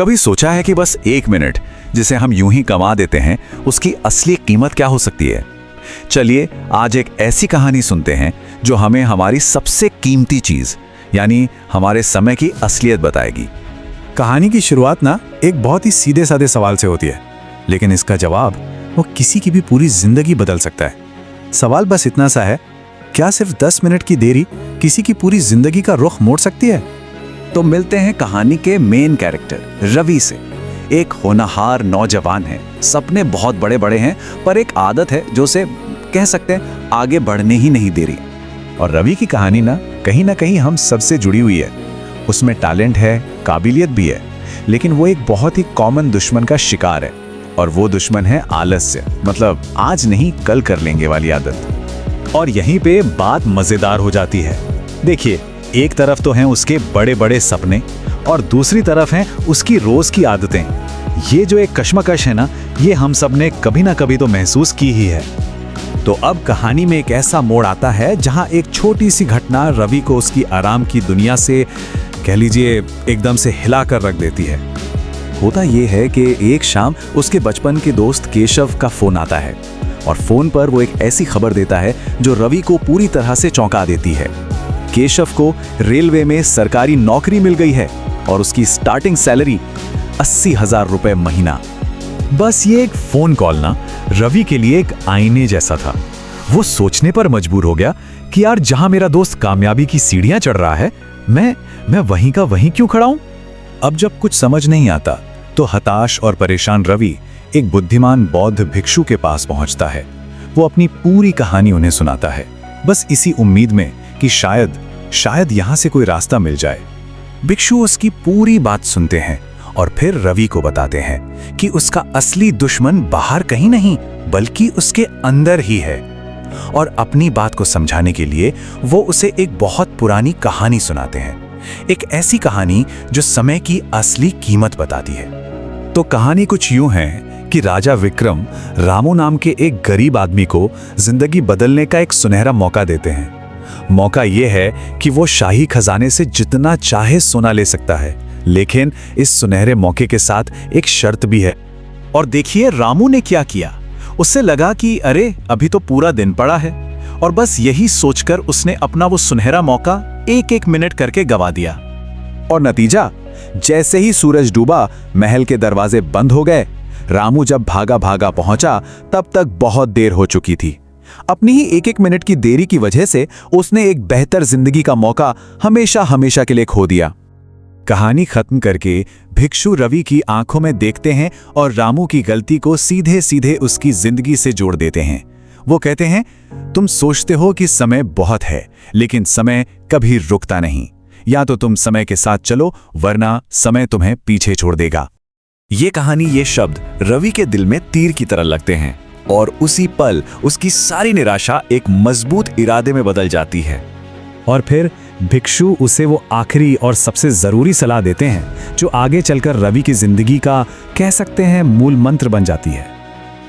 कभी सोचा है कि बस 1 मिनट जिसे हम यूं ही कमा देते हैं, उसकी असली कीमत क्या हो सकती है? चलिए आज एक ऐसी कहानी सुनते हैं जो हमें हमारी सबसे कीमती चीज यानी हमारे समय की असलियत बताएगी। कहानी की शुरुआत ना एक बहुत ही सीधे साधे सवाल से होती है, लेकिन इसका जवाब वो किसी की भी पूरी जिंदगी बदल सकता है। सवाल बस इतना सा है, क्या सिर्फ 10 मिनट की देरी किसी की पूरी जिंदगी का रुख मोड़ सकती है? तो मिलते हैं कहानी के मेन कैरेक्टर रवि से। एक होनहार नौजवान है, सपने बहुत बड़े बड़े हैं, पर एक आदत है जो उसे कह सकते हैं आगे बढ़ने ही नहीं दे रही। और रवि की कहानी ना कहीं हम सबसे जुड़ी हुई है। उसमें टैलेंट है, काबिलियत भी है, लेकिन वो एक बहुत ही कॉमन दुश्मन का शिकार है, और वो दुश्मन है आलस्य, मतलब आज नहीं कल कर लेंगे वाली आदत। और यहीं पे बात मजेदार हो जाती है। देखिए, एक तरफ तो हैं उसके बड़े बड़े सपने और दूसरी तरफ हैं उसकी रोज की आदतें। ये जो एक कश्मकश है ना, ये हम सब ने कभी ना कभी तो महसूस की ही है। तो अब कहानी में एक ऐसा मोड़ आता है जहां एक छोटी सी घटना रवि को उसकी आराम की दुनिया से, कह लीजिए, एकदम से हिला कर रख देती है। होता ये है कि एक शाम उसके बचपन के दोस्त केशव का फोन आता है, और फोन पर वो एक ऐसी खबर देता है जो रवि को पूरी तरह से चौंका देती है। केशव को रेलवे में सरकारी नौकरी मिल गई है और उसकी स्टार्टिंग सैलरी 80,000 रुपए महीना। बस ये एक फोन कॉल ना रवि के लिए एक आईने जैसा था। वो सोचने पर मजबूर हो गया कि यार, जहां मेरा दोस्त कामयाबी की सीढ़ियां चढ़ रहा है, मैं वहीं का वहीं क्यों खड़ा हूं? अब जब कुछ समझ नहीं आता तो हताश और परेशान रवि एक बुद्धिमान बौद्ध भिक्षु के पास पहुंचता है। वो अपनी पूरी कहानी उन्हें सुनाता है, बस इसी उम्मीद में कि शायद यहां से कोई रास्ता मिल जाए। भिक्षु उसकी पूरी बात सुनते हैं और फिर रवि को बताते हैं कि उसका असली दुश्मन बाहर कहीं नहीं बल्कि उसके अंदर ही है। और अपनी बात को समझाने के लिए वो उसे एक बहुत पुरानी कहानी सुनाते हैं, एक ऐसी कहानी जो समय की असली कीमत बताती है। तो कहानी कुछ यूं है कि राजा विक्रम रामू नाम के एक गरीब आदमी को जिंदगी बदलने का एक सुनहरा मौका देते हैं। मौका यह है कि वो शाही खजाने से जितना चाहे सोना ले सकता है, लेकिन इस सुनहरे मौके के साथ एक शर्त भी है। और देखिए रामू ने क्या किया। उससे लगा कि अरे अभी तो पूरा दिन पड़ा है, और बस यही सोचकर उसने अपना वो सुनहरा मौका एक मिनट करके गवा दिया। और नतीजा, जैसे ही सूरज डूबा, महल के दरवाजे बंद हो गए। रामू जब भागा भागा पहुंचा तब तक बहुत देर हो चुकी थी। अपनी ही एक मिनट की देरी की वजह से उसने एक बेहतर जिंदगी का मौका हमेशा के लिए खो दिया। कहानी खत्म करके भिक्षु रवि की आंखों में देखते हैं और रामू की गलती को सीधे सीधे उसकी जिंदगी से जोड़ देते हैं। वो कहते हैं, तुम सोचते हो कि समय बहुत है, लेकिन समय कभी रुकता नहीं। या तो तुम समय के साथ चलो, वरना समय तुम्हें पीछे छोड़ देगा। ये कहानी, ये शब्द रवि के दिल में तीर की तरह लगते हैं, और उसी पल उसकी सारी निराशा एक मजबूत इरादे में बदल जाती है। और फिर भिक्षु उसे वो आखिरी और सबसे जरूरी सलाह देते हैं जो आगे चलकर रवि की जिंदगी का, कह सकते हैं, मूल मंत्र बन जाती है।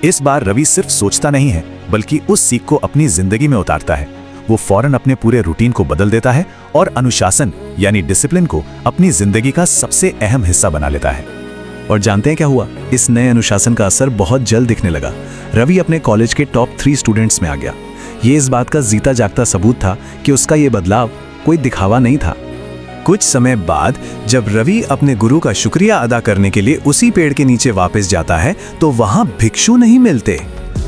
इस बार रवि सिर्फ सोचता नहीं है, बल्कि उस सीख को अपनी जिंदगी में उतारता है। वो फौरन अपने पूरे रूटीन को बदल देता है और अनुशासन यानी डिसिप्लिन को अपनी जिंदगी का सबसे अहम हिस्सा बना लेता है। और जानते हैं क्या हुआ? इस नए अनुशासन का असर बहुत जल्द दिखने लगा। रवि अपने कॉलेज के टॉप 3 स्टूडेंट्स में आ गया। ये इस बात का जीता जागता सबूत था कि उसका ये बदलाव कोई दिखावा नहीं था। कुछ समय बाद जब रवि अपने गुरु का शुक्रिया अदा करने के लिए उसी पेड़ के नीचे वापस जाता है, तो वहां भिक्षु नहीं मिलते।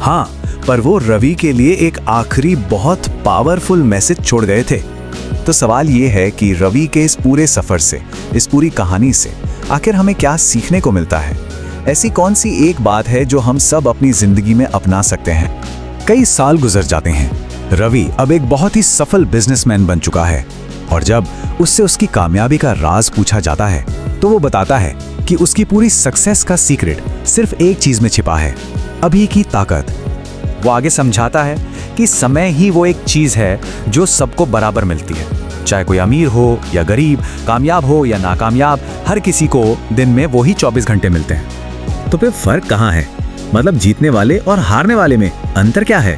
हाँ, पर वो रवि के लिए एक आखिरी बहुत पावरफुल मैसेज छोड़ गए थे। तो सवाल ये है कि रवि के इस पूरे सफर से, इस पूरी कहानी से आखिर हमें क्या सीखने को मिलता है? ऐसी कौन सी एक बात है जो हम सब अपनी जिंदगी में अपना सकते हैं? कई साल गुजर जाते हैं। रवि अब एक बहुत ही सफल बिजनेसमैन बन चुका है, और जब उससे उसकी कामयाबी का राज पूछा जाता है तो वो बताता है कि उसकी पूरी सक्सेस का सीक्रेट सिर्फ एक चीज में छिपा है, अभी की ताकत। वो आगे समझाता है कि समय ही वो एक चीज है जो सबको बराबर मिलती है, चाहे कोई अमीर हो या गरीब, कामयाब हो या नाकामयाब, हर किसी को दिन में वो ही 24 घंटे मिलते हैं। तो फिर फर्क कहाँ है? मतलब जीतने वाले और हारने वाले में अंतर क्या है?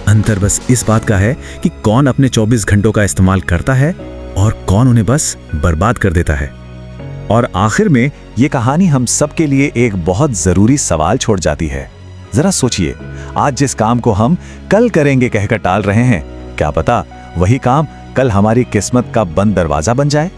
अंतर बस इस बात का है कि कौन अपने 24 घंटों का इस्तेमाल करता है और कौन उन्हें बस बर्बाद कर देता है। और आखिर में ये कहानी हम सब के लिए एक बहुत जरूरी सवाल छोड़ जाती है। जरा सोचिए, आज जिस काम को हम कल करेंगे कहकर टाल रहे हैं, क्या पता वही काम कल हमारी किस्मत का बंद दरवाजा बन जाए।